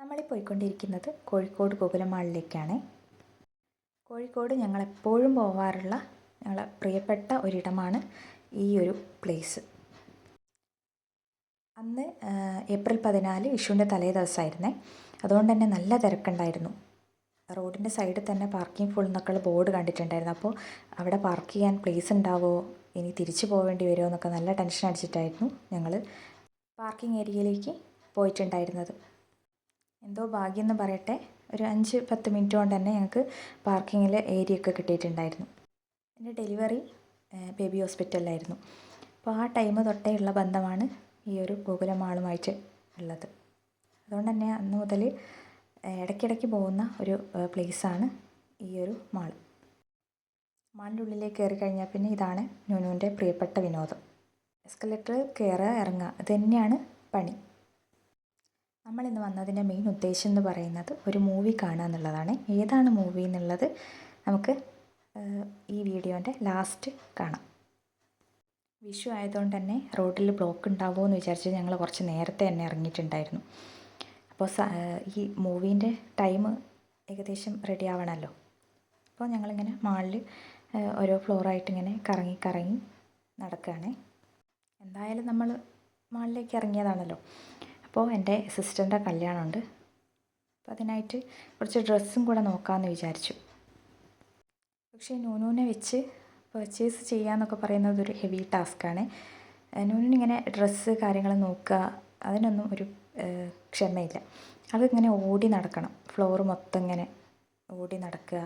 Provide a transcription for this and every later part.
നമ്മളീ പോയിക്കൊണ്ടിരിക്കുന്നത് കോഴിക്കോട് ഗോകുലമാളിലേക്കാണ്. കോഴിക്കോട് ഞങ്ങളെപ്പോഴും പോവാറുള്ള ഞങ്ങളെ പ്രിയപ്പെട്ട ഒരിടമാണ് ഈ ഒരു പ്ലേസ്. അന്ന് ഏപ്രിൽ 14 വിഷുവിൻ്റെ തലേ ദിവസമായിരുന്നേ. അതുകൊണ്ട് തന്നെ നല്ല തിരക്കുണ്ടായിരുന്നു. റോഡിൻ്റെ സൈഡിൽ തന്നെ പാർക്കിംഗ് ഫുൾ എന്നൊക്കെയുള്ള ബോർഡ് കണ്ടിട്ടുണ്ടായിരുന്നു. അപ്പോൾ അവിടെ പാർക്ക് ചെയ്യാൻ പ്ലേസ് ഉണ്ടാവുമോ, ഇനി തിരിച്ചു പോവേണ്ടി വരുമോ എന്നൊക്കെ നല്ല ടെൻഷൻ അടിച്ചിട്ടായിരുന്നു ഞങ്ങൾ പാർക്കിംഗ് ഏരിയയിലേക്ക് പോയിട്ടുണ്ടായിരുന്നത്. എന്തോ ഭാഗ്യം എന്ന് പറയട്ടെ, ഒരു 5-10 മിനിറ്റ് കൊണ്ട് തന്നെ ഞങ്ങൾക്ക് പാർക്കിങ്ങിൽ ഏരിയ ഒക്കെ കിട്ടിയിട്ടുണ്ടായിരുന്നു. എൻ്റെ ഡെലിവറി ബേബി ഹോസ്പിറ്റലിലായിരുന്നു. അപ്പോൾ ആ ടൈം തൊട്ടേ ഉള്ള ബന്ധമാണ് ഈ ഒരു ഗോകുലമാളുമായിട്ട് ഉള്ളത്. അതുകൊണ്ട് തന്നെ അന്ന് മുതൽ ഇടയ്ക്കിടയ്ക്ക് പോകുന്ന ഒരു പ്ലേസാണ് ഈ ഒരു മാൾ. മാളിൻ്റെ ഉള്ളിലേക്ക് കയറി കഴിഞ്ഞാൽ പിന്നെ ഇതാണ് നുനുവിൻ്റെ പ്രിയപ്പെട്ട വിനോദം. എസ്കലേറ്റർ കയറുക ഇറങ്ങുക, ഇത് തന്നെയാണ് പണി. നമ്മളിന്ന് വന്നതിൻ്റെ മെയിൻ ഉദ്ദേശം എന്ന് പറയുന്നത് ഒരു മൂവി കാണുക എന്നുള്ളതാണ്. ഏതാണ് മൂവി എന്നുള്ളത് നമുക്ക് ഈ വീഡിയോൻ്റെ ലാസ്റ്റ് കാണാം. വിഷു ആയതുകൊണ്ട് തന്നെ റോഡിൽ ബ്ലോക്ക് ഉണ്ടാവുമോ എന്ന് വിചാരിച്ച് ഞങ്ങൾ കുറച്ച് നേരത്തെ തന്നെ ഇറങ്ങിയിട്ടുണ്ടായിരുന്നു. അപ്പോൾ ഈ മൂവീൻ്റെ ടൈം ഏകദേശം റെഡി ആവണമല്ലോ. അപ്പോൾ ഞങ്ങളിങ്ങനെ മാളിൽ ഓരോ ഫ്ലോറായിട്ട് ഇങ്ങനെ കറങ്ങി കറങ്ങി നടക്കുകയാണ്. എന്തായാലും നമ്മൾ മാളിലേക്ക് ഇറങ്ങിയതാണല്ലോ. അപ്പോൾ എൻ്റെ സിസ്റ്ററിൻ്റെ കല്യാണമുണ്ട്. അപ്പോൾ അതിനായിട്ട് കുറച്ച് ഡ്രസ്സും കൂടെ നോക്കാമെന്ന് വിചാരിച്ചു. പക്ഷേ നൂനുവിനെ വെച്ച് പർച്ചേസ് ചെയ്യാമെന്നൊക്കെ പറയുന്നത് ഒരു ഹെവി ടാസ്ക്കാണ്. നൂനുവിനിങ്ങനെ ഡ്രസ്സ് കാര്യങ്ങൾ നോക്കുക, അതിനൊന്നും ഒരു ക്ഷമയില്ല. അതിങ്ങനെ ഓടി നടക്കണം, ഫ്ലോർ മൊത്തം ഇങ്ങനെ ഓടി നടക്കുക,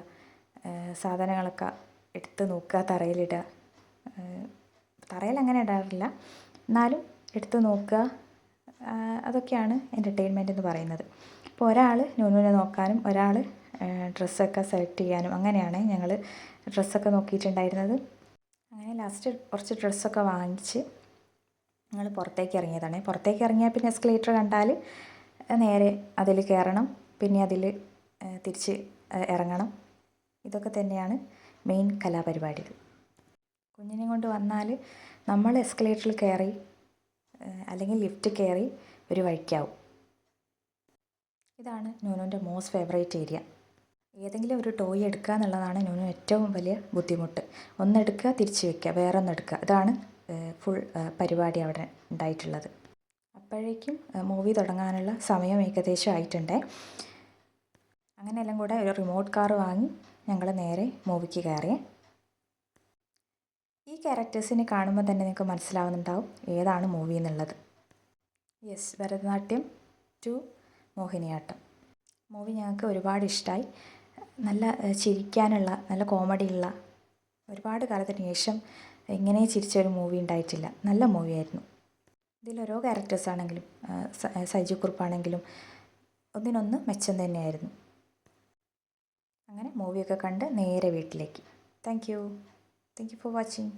സാധനങ്ങളൊക്കെ എടുത്ത് നോക്കുക, തറയിലിടുക. തറയിൽ അങ്ങനെ ഇടാറില്ല, എന്നാലും എടുത്ത് നോക്കുക, അതൊക്കെയാണ് എൻ്റർടൈൻമെൻ്റ് എന്ന് പറയുന്നത്. അപ്പോൾ ഒരാൾ നൂനുവിനെ നോക്കാനും ഒരാൾ ഡ്രസ്സൊക്കെ സെലക്ട് ചെയ്യാനും അങ്ങനെയാണ് ഞങ്ങൾ ഡ്രസ്സൊക്കെ നോക്കിയിട്ടുണ്ടായിരുന്നത്. അങ്ങനെ ലാസ്റ്റ് കുറച്ച് ഡ്രസ്സൊക്കെ വാങ്ങിച്ച് ഞങ്ങൾ പുറത്തേക്ക് ഇറങ്ങിയതാണ്. പുറത്തേക്ക് ഇറങ്ങിയാൽ പിന്നെ എസ്കലേറ്റർ കണ്ടാൽ നേരെ അതിൽ കയറണം, പിന്നെ അതിൽ തിരിച്ച് ഇറങ്ങണം. ഇതൊക്കെ തന്നെയാണ് മെയിൻ കലാപരിപാടികൾ. കുഞ്ഞിനെ കൊണ്ട് വന്നാൽ നമ്മൾ എസ്കലേറ്ററിൽ കയറി അല്ലെങ്കിൽ ലിഫ്റ്റ് കയറി ഒരു വഴിക്കാവും. ഇതാണ് നൂനുവിൻ്റെ മോസ്റ്റ് ഫേവറേറ്റ് ഏരിയ. ഏതെങ്കിലും ഒരു ടോയ് എടുക്കുക എന്നുള്ളതാണ് നൂനു ഏറ്റവും വലിയ ബുദ്ധിമുട്ട്. ഒന്നെടുക്കുക, തിരിച്ച് വയ്ക്കുക, വേറെ ഒന്നെടുക്കുക, ഇതാണ് ഫുൾ പരിപാടി അവിടെ ഉണ്ടായിട്ടുള്ളത്. അപ്പോഴേക്കും മൂവി തുടങ്ങാനുള്ള സമയം ഏകദേശം ആയിട്ടുണ്ട്. അങ്ങനെ എല്ലാം കൂടെ ഒരു റിമോട്ട് കാർ വാങ്ങി ഞങ്ങൾ നേരെ മൂവിക്ക് കയറിയേ. ഈ ക്യാരക്ടേഴ്സിനെ കാണുമ്പോൾ തന്നെ നിങ്ങൾക്ക് മനസ്സിലാവുന്നുണ്ടാവും ഏതാണ് മൂവി എന്നുള്ളത്. Yes, Bharatanatyam to Mohiniyattam. Movie ഞങ്ങൾക്ക് ഒരുപാട് ഇഷ്ടമായി. നല്ല ചിരിക്കാനുള്ള, നല്ല കോമഡിയുള്ള, ഒരുപാട് കാലത്തിന് ശേഷം ഇങ്ങനെ ചിരിച്ചൊരു മൂവി ഉണ്ടായിട്ടില്ല. നല്ല മൂവിയായിരുന്നു. ഇതിൽ ഓരോ ക്യാരക്ടേഴ്സാണെങ്കിലും സൈജു കുറുപ്പാണെങ്കിലും ഒന്നിനൊന്ന് മെച്ചം തന്നെയായിരുന്നു. അങ്ങനെ മൂവിയൊക്കെ കണ്ട് നേരെ വീട്ടിലേക്ക്. Thank you for watching.